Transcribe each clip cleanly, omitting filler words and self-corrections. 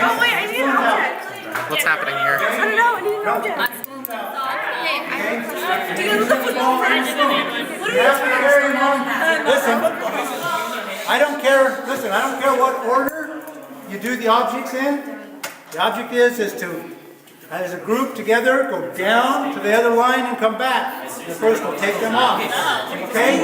Oh wait, I need an object. What's happening here? I don't know, I need an object. Do you guys look football friends? What are you Listen, I don't care what order you do the objects in. The object is to, as a group together, go down to the other line and come back. The first will take them off. Okay?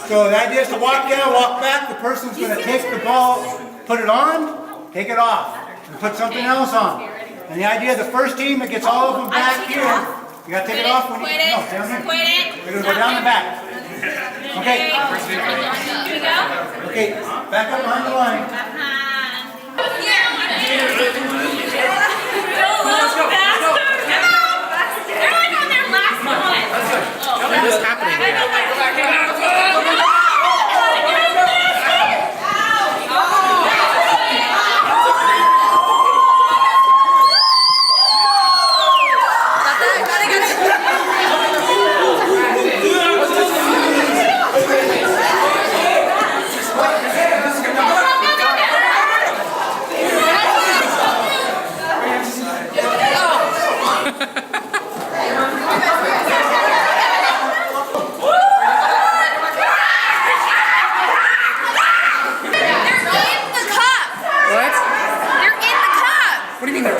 So the idea is to walk down, walk back. The person's going to take the ball, put it on, take it off, and put something else on. And the idea, the first team that gets all of them back here, you got to take it off when you, no, down here. We're going to go down the back. Okay. Here we go. Okay, back up behind the line. They're like on their last one. What is happening here?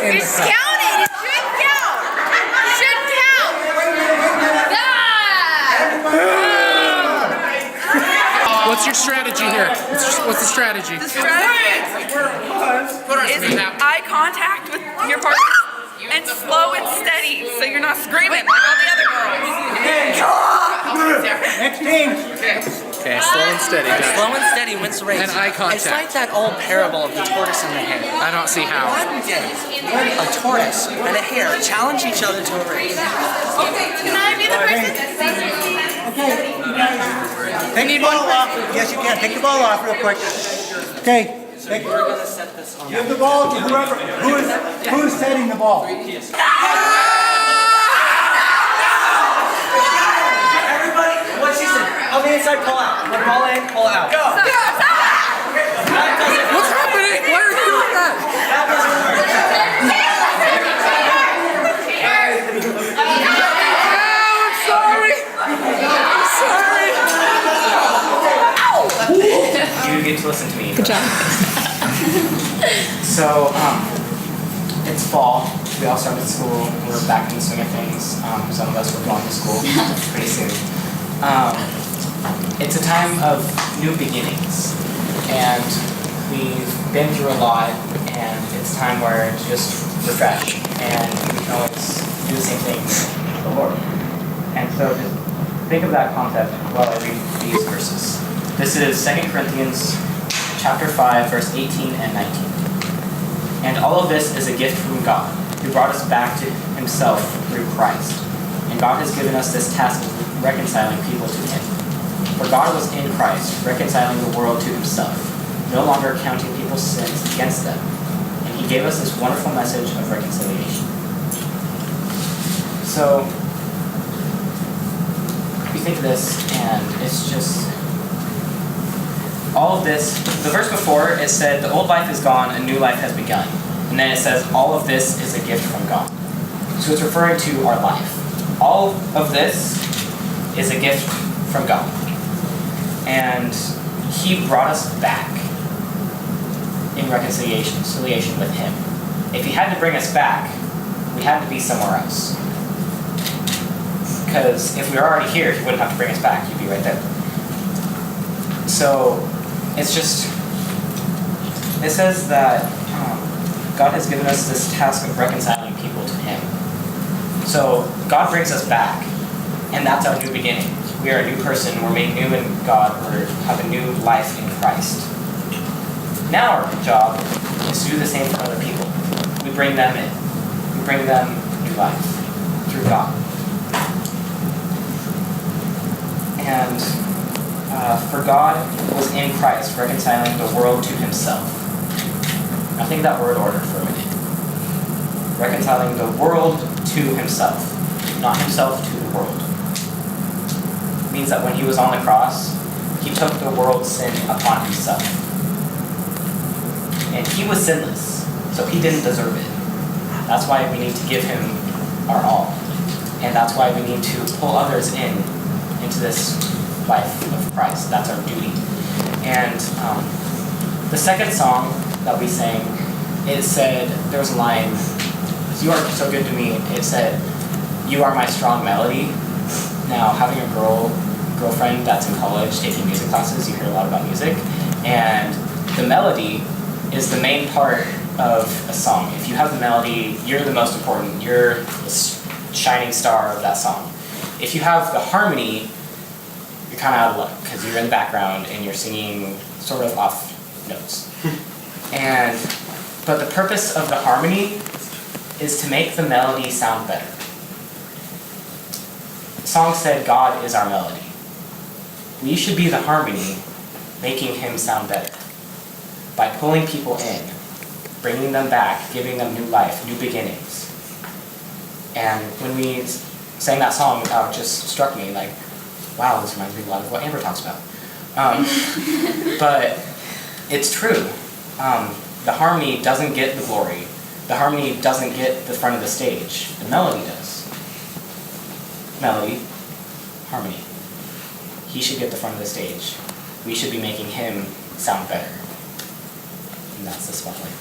It's counted! It should count! It should count! What's your strategy here? What's the strategy? The strategy is eye contact with your partner and slow and steady so you're not screaming like all the other girls. Next team. Okay, slow and steady, guys. Slow and steady wins the race. And eye contact. It's like that old parable of the tortoise and the hare. I don't see how. One day, a tortoise and a hare challenge each other to a race. Okay, can I be the person? Okay, you guys, take the ball off. Yes, you can. Take the ball off real quick. Okay. We're going to set this on. Give the ball to whoever. Who is setting the ball? Everybody, what she said. On the inside, pull out. When ball in, pull out. Go. What's happening? Why are you doing that? That doesn't work. I'm sorry. You get to listen to me. Good job. So, it's fall. We all started school. We're back in the swing of things. Some of us were going to school pretty soon. It's a time of new beginnings. And we've been through a lot, and it's time where to just refresh. And we can always do the same thing with the Lord. And so just think of that concept while I read these verses. This is 2 Corinthians chapter 5, verse 18 and 19. And all of this is a gift from God, who brought us back to himself through Christ. And God has given us this task of reconciling people to him. For God was in Christ, reconciling the world to himself, no longer counting people's sins against them. And he gave us this wonderful message of reconciliation. So, you think of this, and it's just all of this. The verse before, it said, the old life is gone, a new life has begun. And then it says, all of this is a gift from God. So it's referring to our life. All of this is a gift from God. And he brought us back in reconciliation with him. If he had to bring us back, we had to be somewhere else. Because if we were already here, he wouldn't have to bring us back. He'd be right there. So, it's just, it says that God has given us this task of reconciling people to him. So, God brings us back, and that's our new beginning. We are a new person, we're made new in God, we have a new life in Christ. Now our job is to do the same for other people. We bring them in. We bring them new life through God. And for God was in Christ, reconciling the world to himself. Now think of that word order for a minute. Reconciling the world to himself, not himself to the world. It means that when he was on the cross, he took the world's sin upon himself. And he was sinless. So he didn't deserve it. That's why we need to give him our all. And that's why we need to pull others into this life of Christ. That's our duty. And the second song that we sang, it said, there was a line, "You are so good to me." It said, "You are my strong melody." Now, having a girlfriend that's in college taking music classes, you hear a lot about music. And the melody is the main part of a song. If you have the melody, you're the most important. You're the shining star of that song. If you have the harmony, you're kind of out of luck because you're in the background and you're singing sort of off notes. But the purpose of the harmony is to make the melody sound better. The song said, "God is our melody." We should be the harmony, making him sound better. By pulling people in, bringing them back, giving them new life, new beginnings. And when we sang that song, it just struck me like, wow, this reminds me a lot of what Amber talks about. But it's true. The harmony doesn't get the glory. The harmony doesn't get the front of the stage. The melody does. Melody, harmony. He should get the front of the stage. We should be making him sound better. And that's the spotlight.